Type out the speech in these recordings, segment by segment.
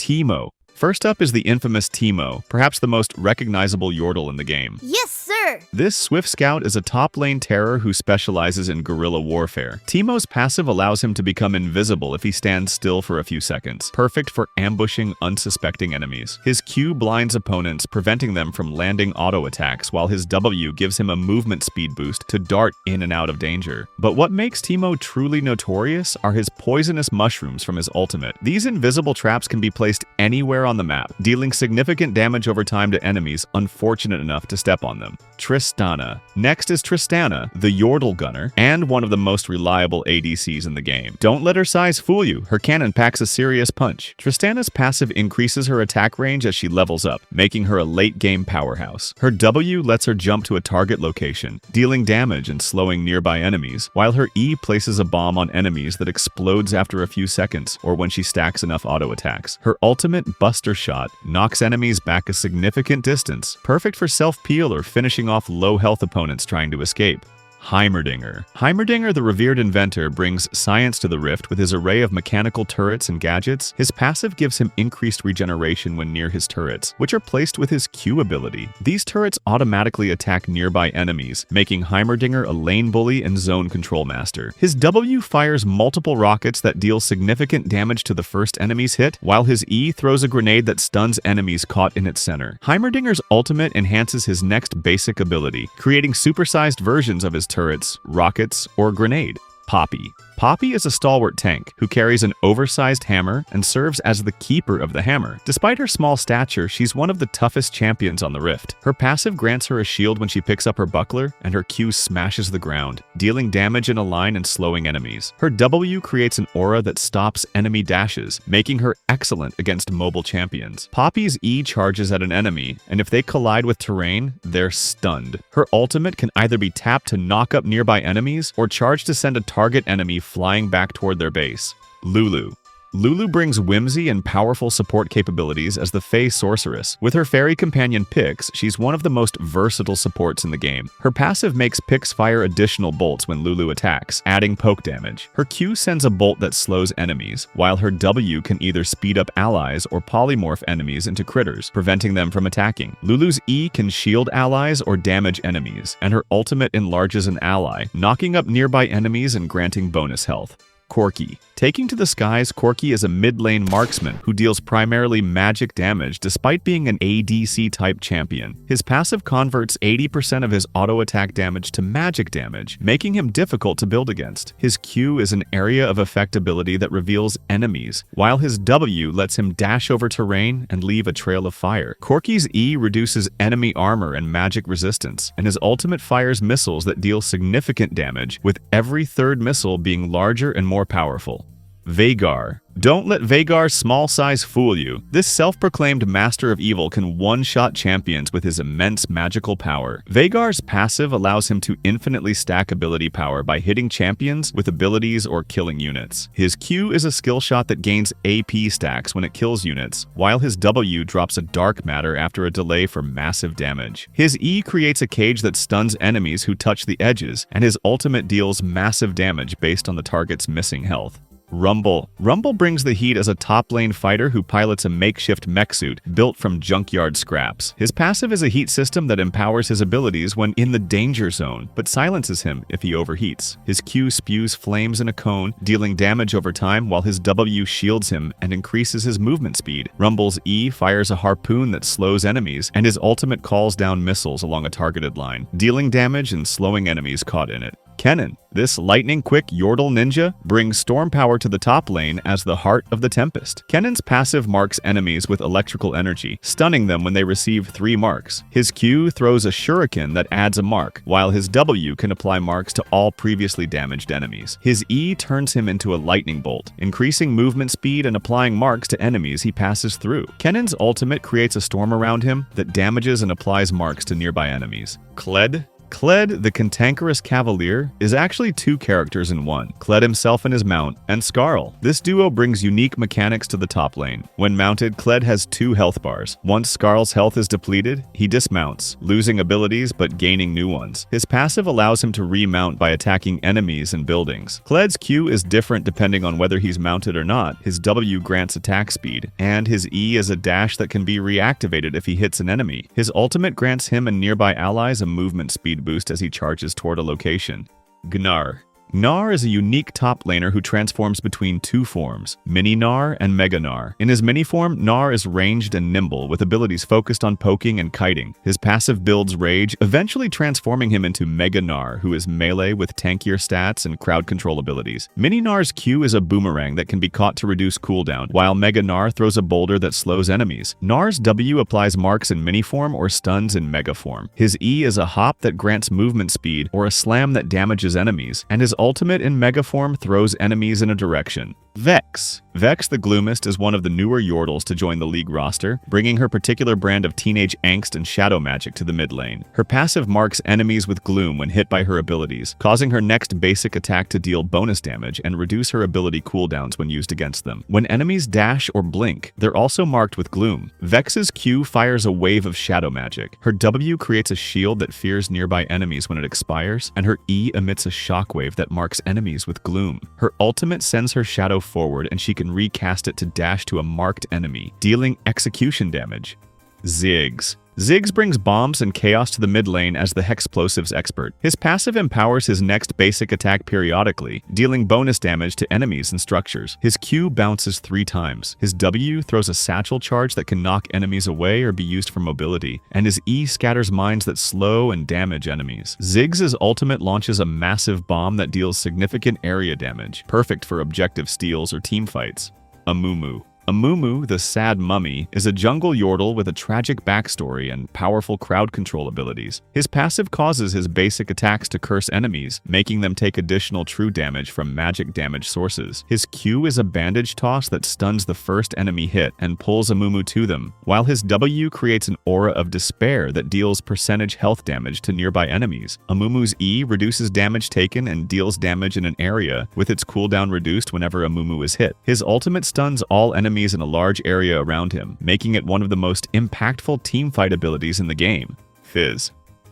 Teemo. First up is the infamous Teemo, perhaps the most recognizable Yordle in the game. Yes, sir! This Swift Scout is a top lane terror who specializes in guerrilla warfare. Teemo's passive allows him to become invisible if he stands still for a few seconds, perfect for ambushing unsuspecting enemies. His Q blinds opponents, preventing them from landing auto attacks, while his W gives him a movement speed boost to dart in and out of danger. But what makes Teemo truly notorious are his poisonous mushrooms from his ultimate. These invisible traps can be placed anywhere on the map, dealing significant damage over time to enemies unfortunate enough to step on them. Tristana. Next is Tristana, the Yordle gunner, and one of the most reliable ADCs in the game. Don't let her size fool you, her cannon packs a serious punch. Tristana's passive increases her attack range as she levels up, making her a late-game powerhouse. Her W lets her jump to a target location, dealing damage and slowing nearby enemies, while her E places a bomb on enemies that explodes after a few seconds, or when she stacks enough auto attacks. Her ultimate, Buster Shot, knocks enemies back a significant distance, perfect for self-peel or finishing off low-health opponents trying to escape. Heimerdinger. Heimerdinger, the revered inventor, brings science to the Rift with his array of mechanical turrets and gadgets. His passive gives him increased regeneration when near his turrets, which are placed with his Q ability. These turrets automatically attack nearby enemies, making Heimerdinger a lane bully and zone control master. His W fires multiple rockets that deal significant damage to the first enemy's hit, while his E throws a grenade that stuns enemies caught in its center. Heimerdinger's ultimate enhances his next basic ability, creating supersized versions of his turrets, rockets, or grenade. Poppy. Poppy is a stalwart tank who carries an oversized hammer and serves as the keeper of the hammer. Despite her small stature, she's one of the toughest champions on the Rift. Her passive grants her a shield when she picks up her buckler, and her Q smashes the ground, dealing damage in a line and slowing enemies. Her W creates an aura that stops enemy dashes, making her excellent against mobile champions. Poppy's E charges at an enemy, and if they collide with terrain, they're stunned. Her ultimate can either be tapped to knock up nearby enemies, or charged to send a target enemy flying back toward their base. Lulu. Lulu brings whimsy and powerful support capabilities as the Fey Sorceress. With her fairy companion Pix, she's one of the most versatile supports in the game. Her passive makes Pix fire additional bolts when Lulu attacks, adding poke damage. Her Q sends a bolt that slows enemies, while her W can either speed up allies or polymorph enemies into critters, preventing them from attacking. Lulu's E can shield allies or damage enemies, and her ultimate enlarges an ally, knocking up nearby enemies and granting bonus health. Corki. Taking to the skies, Corki is a mid-lane marksman who deals primarily magic damage despite being an ADC-type champion. His passive converts 80% of his auto-attack damage to magic damage, making him difficult to build against. His Q is an area of effect ability that reveals enemies, while his W lets him dash over terrain and leave a trail of fire. Corki's E reduces enemy armor and magic resistance, and his ultimate fires missiles that deal significant damage, with every third missile being larger and more powerful. Veigar. Don't let Veigar's small size fool you. This self-proclaimed master of evil can one-shot champions with his immense magical power. Veigar's passive allows him to infinitely stack ability power by hitting champions with abilities or killing units. His Q is a skill shot that gains AP stacks when it kills units, while his W drops a dark matter after a delay for massive damage. His E creates a cage that stuns enemies who touch the edges, and his ultimate deals massive damage based on the target's missing health. Rumble. Rumble brings the heat as a top lane fighter who pilots a makeshift mech suit built from junkyard scraps. His passive is a heat system that empowers his abilities when in the danger zone, but silences him if he overheats. His Q spews flames in a cone, dealing damage over time, while his W shields him and increases his movement speed. Rumble's E fires a harpoon that slows enemies, and his ultimate calls down missiles along a targeted line, dealing damage and slowing enemies caught in it. Kennen. This lightning-quick Yordle ninja brings storm power to the top lane as the Heart of the Tempest. Kennen's passive marks enemies with electrical energy, stunning them when they receive 3 marks. His Q throws a shuriken that adds a mark, while his W can apply marks to all previously damaged enemies. His E turns him into a lightning bolt, increasing movement speed and applying marks to enemies he passes through. Kennen's ultimate creates a storm around him that damages and applies marks to nearby enemies. Kled. Kled, the cantankerous cavalier, is actually two characters in one, Kled himself and his mount, and Skarl. This duo brings unique mechanics to the top lane. When mounted, Kled has 2 health bars. Once Skarl's health is depleted, he dismounts, losing abilities but gaining new ones. His passive allows him to remount by attacking enemies and buildings. Kled's Q is different depending on whether he's mounted or not. His W grants attack speed, and his E is a dash that can be reactivated if he hits an enemy. His ultimate grants him and nearby allies a movement speed boost as he charges toward a location. Gnar. Gnar is a unique top laner who transforms between 2 forms, Mini Gnar and Mega Gnar. In his mini form, Gnar is ranged and nimble, with abilities focused on poking and kiting. His passive builds Rage, eventually transforming him into Mega Gnar, who is melee with tankier stats and crowd control abilities. Mini Gnar's Q is a boomerang that can be caught to reduce cooldown, while Mega Gnar throws a boulder that slows enemies. Gnar's W applies marks in mini form or stuns in mega form. His E is a hop that grants movement speed or a slam that damages enemies, and his ultimate in mega form throws enemies in a direction. Vex. Vex the Gloomist is one of the newer Yordles to join the League roster, bringing her particular brand of teenage angst and shadow magic to the mid lane. Her passive marks enemies with gloom when hit by her abilities, causing her next basic attack to deal bonus damage and reduce her ability cooldowns when used against them. When enemies dash or blink, they're also marked with gloom. Vex's Q fires a wave of shadow magic. Her W creates a shield that fears nearby enemies when it expires, and her E emits a shockwave that marks enemies with gloom. Her ultimate sends her shadow forward, and she can recast it to dash to a marked enemy, dealing execution damage. Ziggs. Ziggs brings bombs and chaos to the mid lane as the Hexplosives expert. His passive empowers his next basic attack periodically, dealing bonus damage to enemies and structures. His Q bounces 3 times. His W throws a satchel charge that can knock enemies away or be used for mobility, and his E scatters mines that slow and damage enemies. Ziggs' ultimate launches a massive bomb that deals significant area damage, perfect for objective steals or teamfights. Amumu. Amumu, the Sad Mummy, is a jungle Yordle with a tragic backstory and powerful crowd control abilities. His passive causes his basic attacks to curse enemies, making them take additional true damage from magic damage sources. His Q is a bandage toss that stuns the first enemy hit and pulls Amumu to them, while his W creates an aura of despair that deals percentage health damage to nearby enemies. Amumu's E reduces damage taken and deals damage in an area, with its cooldown reduced whenever Amumu is hit. His ultimate stuns all enemies in a large area around him, making it one of the most impactful teamfight abilities in the game. Fizz.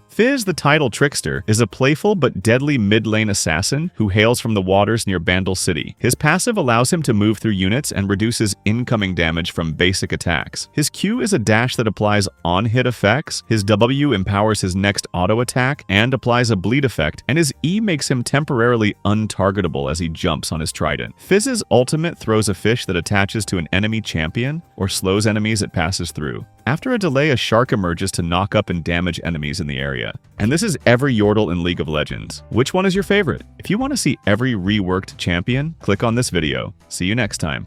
Fizz, the Tidal Trickster, is a playful but deadly mid-lane assassin who hails from the waters near Bandle City. His passive allows him to move through units and reduces incoming damage from basic attacks. His Q is a dash that applies on-hit effects, his W empowers his next auto attack and applies a bleed effect, and his E makes him temporarily untargetable as he jumps on his trident. Fizz's ultimate throws a fish that attaches to an enemy champion or slows enemies it passes through. After a delay, a shark emerges to knock up and damage enemies in the area. And this is every Yordle in League of Legends. Which one is your favorite? If you want to see every reworked champion, click on this video. See you next time.